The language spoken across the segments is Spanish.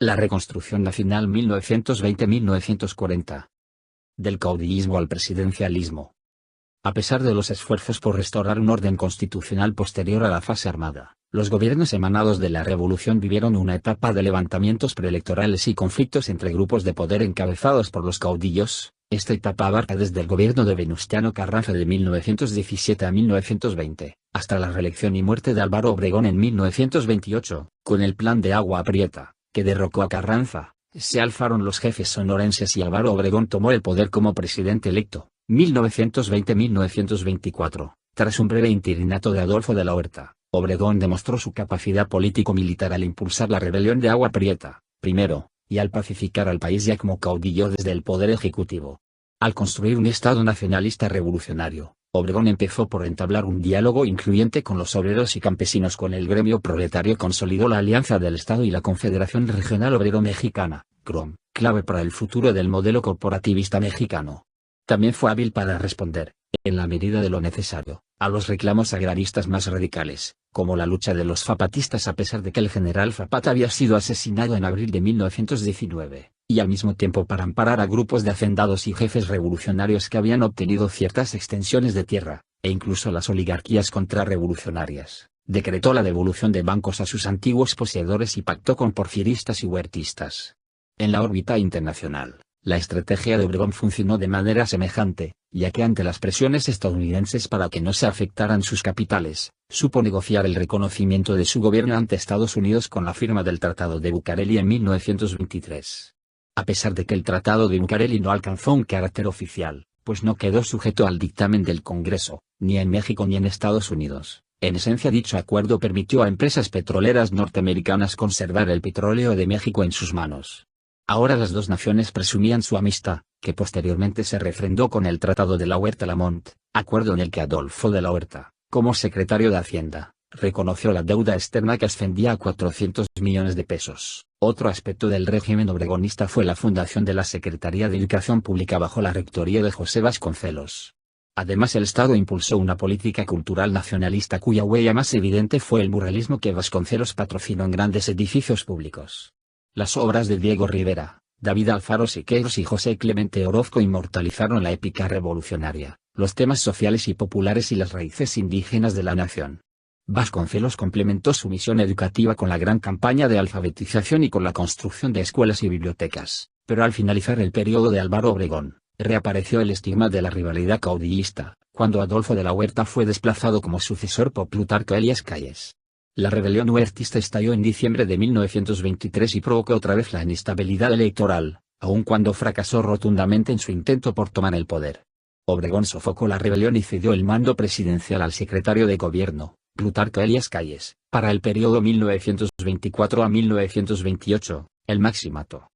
La reconstrucción nacional 1920-1940. Del caudillismo al presidencialismo. A pesar de los esfuerzos por restaurar un orden constitucional posterior a la fase armada, los gobiernos emanados de la revolución vivieron una etapa de levantamientos preelectorales y conflictos entre grupos de poder encabezados por los caudillos. Esta etapa abarca desde el gobierno de Venustiano Carranza de 1917 a 1920, hasta la reelección y muerte de Álvaro Obregón en 1928, con el Plan de Agua Prieta, que derrocó a Carranza. Se alzaron los jefes sonorenses y Álvaro Obregón tomó el poder como presidente electo, 1920-1924. Tras un breve interinato de Adolfo de la Huerta, Obregón demostró su capacidad político-militar al impulsar la rebelión de Agua Prieta, primero, y al pacificar al país ya como caudillo desde el poder ejecutivo. Al construir un Estado nacionalista revolucionario, Obregón empezó por entablar un diálogo incluyente con los obreros y campesinos. Con el gremio proletario consolidó la Alianza del Estado y la Confederación Regional Obrero Mexicana, CROM, clave para el futuro del modelo corporativista mexicano. También fue hábil para responder, en la medida de lo necesario, a los reclamos agraristas más radicales, como la lucha de los zapatistas a pesar de que el general Zapata había sido asesinado en abril de 1919, y al mismo tiempo para amparar a grupos de hacendados y jefes revolucionarios que habían obtenido ciertas extensiones de tierra, e incluso las oligarquías contrarrevolucionarias. Decretó la devolución de bancos a sus antiguos poseedores y pactó con porfiristas y huertistas. En la órbita internacional, la estrategia de Obregón funcionó de manera semejante, ya que ante las presiones estadounidenses para que no se afectaran sus capitales, supo negociar el reconocimiento de su gobierno ante Estados Unidos con la firma del Tratado de Bucareli en 1923. A pesar de que el Tratado de Bucareli no alcanzó un carácter oficial, pues no quedó sujeto al dictamen del Congreso, ni en México ni en Estados Unidos, en esencia dicho acuerdo permitió a empresas petroleras norteamericanas conservar el petróleo de México en sus manos. Ahora las dos naciones presumían su amistad, que posteriormente se refrendó con el Tratado de la Huerta-Lamont, acuerdo en el que Adolfo de la Huerta, como secretario de Hacienda, reconoció la deuda externa que ascendía a 400 millones de pesos. Otro aspecto del régimen obregonista fue la fundación de la Secretaría de Educación Pública bajo la rectoría de José Vasconcelos. Además el Estado impulsó una política cultural nacionalista cuya huella más evidente fue el muralismo que Vasconcelos patrocinó en grandes edificios públicos. Las obras de Diego Rivera, David Alfaro Siqueiros y José Clemente Orozco inmortalizaron la épica revolucionaria, los temas sociales y populares y las raíces indígenas de la nación. Vasconcelos complementó su misión educativa con la gran campaña de alfabetización y con la construcción de escuelas y bibliotecas, pero al finalizar el periodo de Álvaro Obregón, reapareció el estigma de la rivalidad caudillista, cuando Adolfo de la Huerta fue desplazado como sucesor por Plutarco Elías Calles. La rebelión huertista estalló en diciembre de 1923 y provocó otra vez la inestabilidad electoral, aun cuando fracasó rotundamente en su intento por tomar el poder. Obregón sofocó la rebelión y cedió el mando presidencial al secretario de gobierno, Plutarco Elías Calles, para el periodo 1924 a 1928, el Maximato.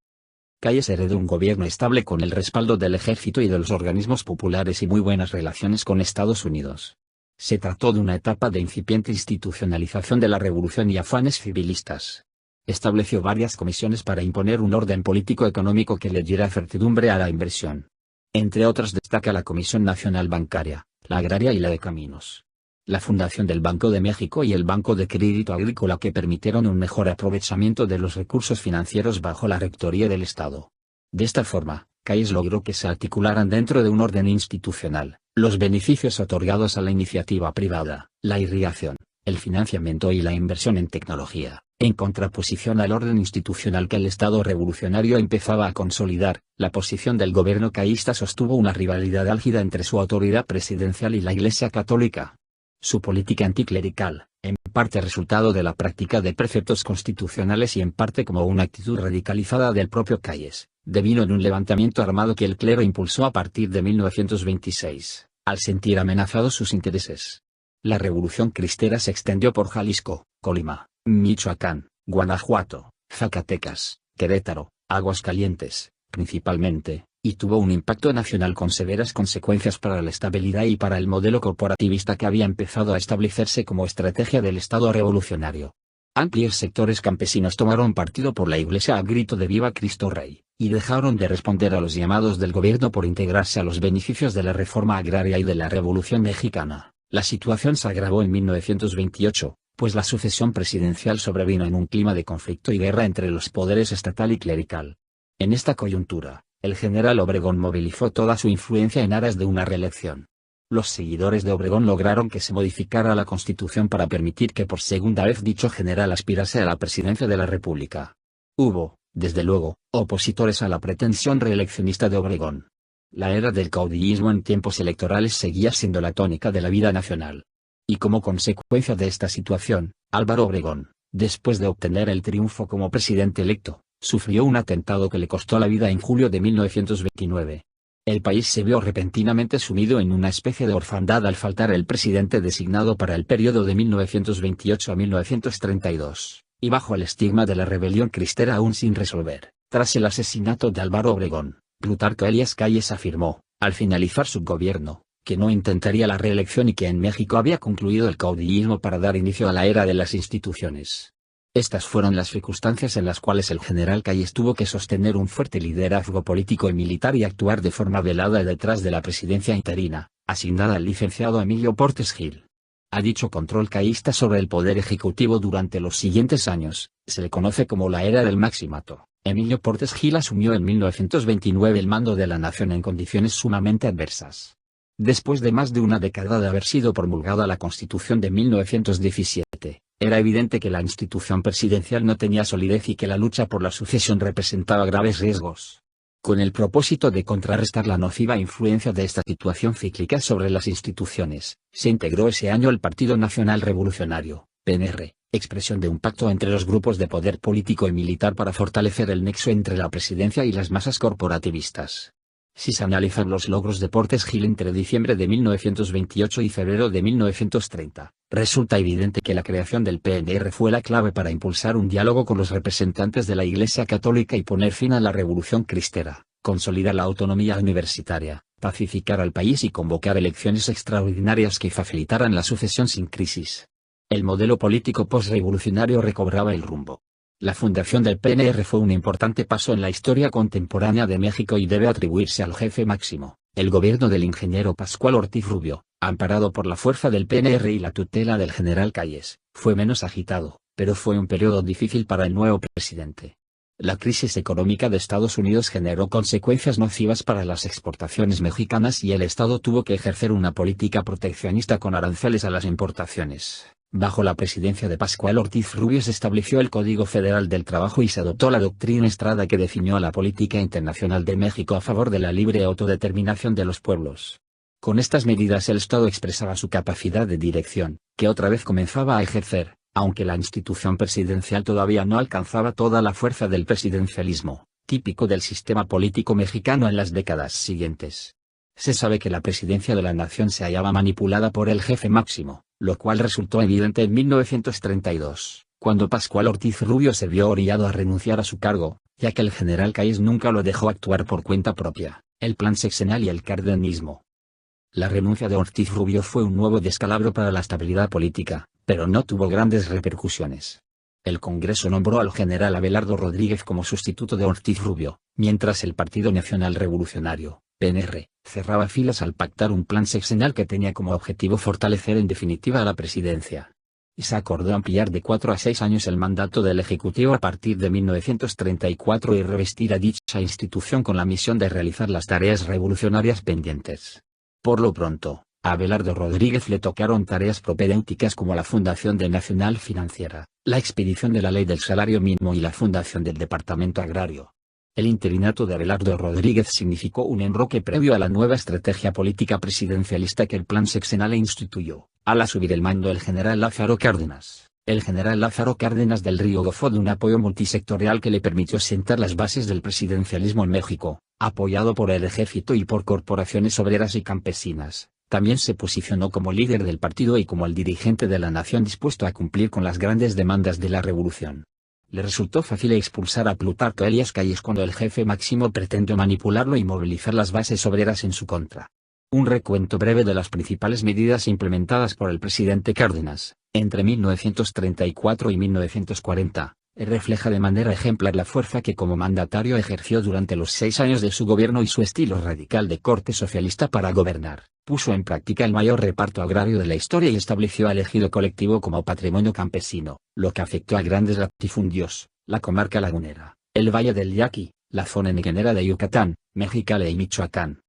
Calles heredó un gobierno estable con el respaldo del ejército y de los organismos populares y muy buenas relaciones con Estados Unidos. Se trató de una etapa de incipiente institucionalización de la revolución y afanes civilistas. Estableció varias comisiones para imponer un orden político-económico que le diera certidumbre a la inversión. Entre otras destaca la Comisión Nacional Bancaria, la Agraria y la de Caminos. La fundación del Banco de México y el Banco de Crédito Agrícola que permitieron un mejor aprovechamiento de los recursos financieros bajo la rectoría del Estado. De esta forma, Calles logró que se articularan dentro de un orden institucional los beneficios otorgados a la iniciativa privada, la irrigación, el financiamiento y la inversión en tecnología, en contraposición al orden institucional que el Estado revolucionario empezaba a consolidar. La posición del gobierno callista sostuvo una rivalidad álgida entre su autoridad presidencial y la Iglesia Católica. Su política anticlerical, en parte resultado de la práctica de preceptos constitucionales y en parte como una actitud radicalizada del propio Calles, devino en un levantamiento armado que el clero impulsó a partir de 1926, al sentir amenazados sus intereses. La revolución cristera se extendió por Jalisco, Colima, Michoacán, Guanajuato, Zacatecas, Querétaro, Aguascalientes, principalmente, y tuvo un impacto nacional con severas consecuencias para la estabilidad y para el modelo corporativista que había empezado a establecerse como estrategia del Estado revolucionario. Amplios sectores campesinos tomaron partido por la Iglesia a grito de Viva Cristo Rey, y dejaron de responder a los llamados del gobierno por integrarse a los beneficios de la reforma agraria y de la Revolución Mexicana. La situación se agravó en 1928, pues la sucesión presidencial sobrevino en un clima de conflicto y guerra entre los poderes estatal y clerical. En esta coyuntura, el general Obregón movilizó toda su influencia en aras de una reelección. Los seguidores de Obregón lograron que se modificara la Constitución para permitir que por segunda vez dicho general aspirase a la presidencia de la República. Hubo, desde luego, opositores a la pretensión reeleccionista de Obregón. La era del caudillismo en tiempos electorales seguía siendo la tónica de la vida nacional. Y como consecuencia de esta situación, Álvaro Obregón, después de obtener el triunfo como presidente electo, sufrió un atentado que le costó la vida en julio de 1929. El país se vio repentinamente sumido en una especie de orfandad al faltar el presidente designado para el periodo de 1928 a 1932, y bajo el estigma de la rebelión cristera aún sin resolver. Tras el asesinato de Álvaro Obregón, Plutarco Elías Calles afirmó, al finalizar su gobierno, que no intentaría la reelección y que en México había concluido el caudillismo para dar inicio a la era de las instituciones. Estas fueron las circunstancias en las cuales el general Calles tuvo que sostener un fuerte liderazgo político y militar y actuar de forma velada detrás de la presidencia interina, asignada al licenciado Emilio Portes Gil. A dicho control callista sobre el poder ejecutivo durante los siguientes años, se le conoce como la era del maximato. Emilio Portes Gil asumió en 1929 el mando de la nación en condiciones sumamente adversas. Después de más de una década de haber sido promulgada la Constitución de 1917, era evidente que la institución presidencial no tenía solidez y que la lucha por la sucesión representaba graves riesgos. Con el propósito de contrarrestar la nociva influencia de esta situación cíclica sobre las instituciones, se integró ese año el Partido Nacional Revolucionario, PNR, expresión de un pacto entre los grupos de poder político y militar para fortalecer el nexo entre la presidencia y las masas corporativistas. Si se analizan los logros de Portes Gil entre diciembre de 1928 y febrero de 1930, resulta evidente que la creación del PNR fue la clave para impulsar un diálogo con los representantes de la Iglesia Católica y poner fin a la Revolución Cristera, consolidar la autonomía universitaria, pacificar al país y convocar elecciones extraordinarias que facilitaran la sucesión sin crisis. El modelo político postrevolucionario recobraba el rumbo. La fundación del PNR fue un importante paso en la historia contemporánea de México y debe atribuirse al jefe máximo, el gobierno del ingeniero Pascual Ortiz Rubio, amparado por la fuerza del PNR y la tutela del general Calles. Fue menos agitado, pero fue un periodo difícil para el nuevo presidente. La crisis económica de Estados Unidos generó consecuencias nocivas para las exportaciones mexicanas y el Estado tuvo que ejercer una política proteccionista con aranceles a las importaciones. Bajo la presidencia de Pascual Ortiz Rubio se estableció el Código Federal del Trabajo y se adoptó la doctrina Estrada que definió la política internacional de México a favor de la libre autodeterminación de los pueblos. Con estas medidas el Estado expresaba su capacidad de dirección, que otra vez comenzaba a ejercer, aunque la institución presidencial todavía no alcanzaba toda la fuerza del presidencialismo, típico del sistema político mexicano en las décadas siguientes. Se sabe que la presidencia de la nación se hallaba manipulada por el jefe máximo, lo cual resultó evidente en 1932, cuando Pascual Ortiz Rubio se vio orillado a renunciar a su cargo, ya que el general Calles nunca lo dejó actuar por cuenta propia, el plan sexenal y el cardenismo. La renuncia de Ortiz Rubio fue un nuevo descalabro para la estabilidad política, pero no tuvo grandes repercusiones. El Congreso nombró al general Abelardo Rodríguez como sustituto de Ortiz Rubio, mientras el Partido Nacional Revolucionario, PNR, cerraba filas al pactar un plan sexenal que tenía como objetivo fortalecer en definitiva la presidencia. Y se acordó ampliar de 4 a 6 años el mandato del Ejecutivo a partir de 1934 y revestir a dicha institución con la misión de realizar las tareas revolucionarias pendientes. Por lo pronto, a Abelardo Rodríguez le tocaron tareas propedéuticas como la fundación de Nacional Financiera, la expedición de la Ley del Salario Mínimo y la fundación del Departamento Agrario. El interinato de Abelardo Rodríguez significó un enroque previo a la nueva estrategia política presidencialista que el plan sexenal instituyó. Al asumir el mando el general Lázaro Cárdenas, el general Lázaro Cárdenas del Río gozó de un apoyo multisectorial que le permitió sentar las bases del presidencialismo en México, apoyado por el ejército y por corporaciones obreras y campesinas. También se posicionó como líder del partido y como el dirigente de la nación dispuesto a cumplir con las grandes demandas de la revolución. Le resultó fácil expulsar a Plutarco Elías Calles cuando el jefe máximo pretendió manipularlo y movilizar las bases obreras en su contra. Un recuento breve de las principales medidas implementadas por el presidente Cárdenas, entre 1934 y 1940, refleja de manera ejemplar la fuerza que como mandatario ejerció durante los 6 años de su gobierno y su estilo radical de corte socialista para gobernar. Puso en práctica el mayor reparto agrario de la historia y estableció al ejido colectivo como patrimonio campesino, lo que afectó a grandes latifundios, la comarca lagunera, el Valle del Yaqui, la zona nequenera de Yucatán, Mexicali y Michoacán.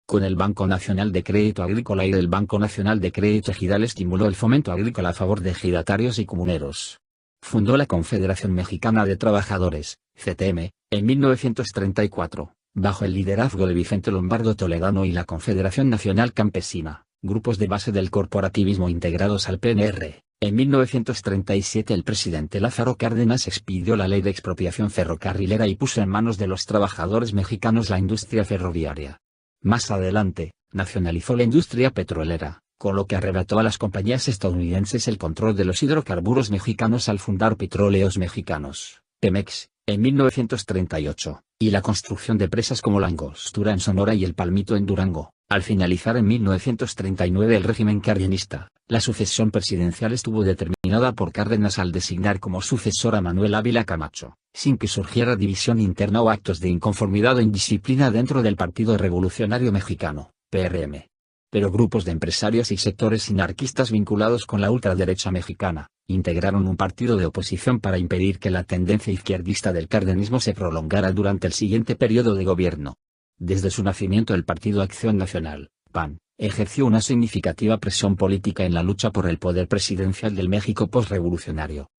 Con el Banco Nacional de Crédito Agrícola y el Banco Nacional de Crédito Ejidal estimuló el fomento agrícola a favor de ejidatarios y comuneros. Fundó la Confederación Mexicana de Trabajadores, CTM, en 1934, bajo el liderazgo de Vicente Lombardo Toledano y la Confederación Nacional Campesina, grupos de base del corporativismo integrados al PNR. En 1937 el presidente Lázaro Cárdenas expidió la ley de expropiación ferrocarrilera y puso en manos de los trabajadores mexicanos la industria ferroviaria. Más adelante, nacionalizó la industria petrolera, con lo que arrebató a las compañías estadounidenses el control de los hidrocarburos mexicanos al fundar Petróleos Mexicanos, Pemex, en 1938, y la construcción de presas como La Angostura en Sonora y El Palmito en Durango. Al finalizar en 1939 el régimen cardenista, la sucesión presidencial estuvo determinada por Cárdenas al designar como sucesor a Manuel Ávila Camacho, sin que surgiera división interna o actos de inconformidad o indisciplina dentro del Partido Revolucionario Mexicano, PRM. Pero grupos de empresarios y sectores anarquistas vinculados con la ultraderecha mexicana, integraron un partido de oposición para impedir que la tendencia izquierdista del cardenismo se prolongara durante el siguiente periodo de gobierno. Desde su nacimiento el Partido Acción Nacional, PAN, ejerció una significativa presión política en la lucha por el poder presidencial del México postrevolucionario.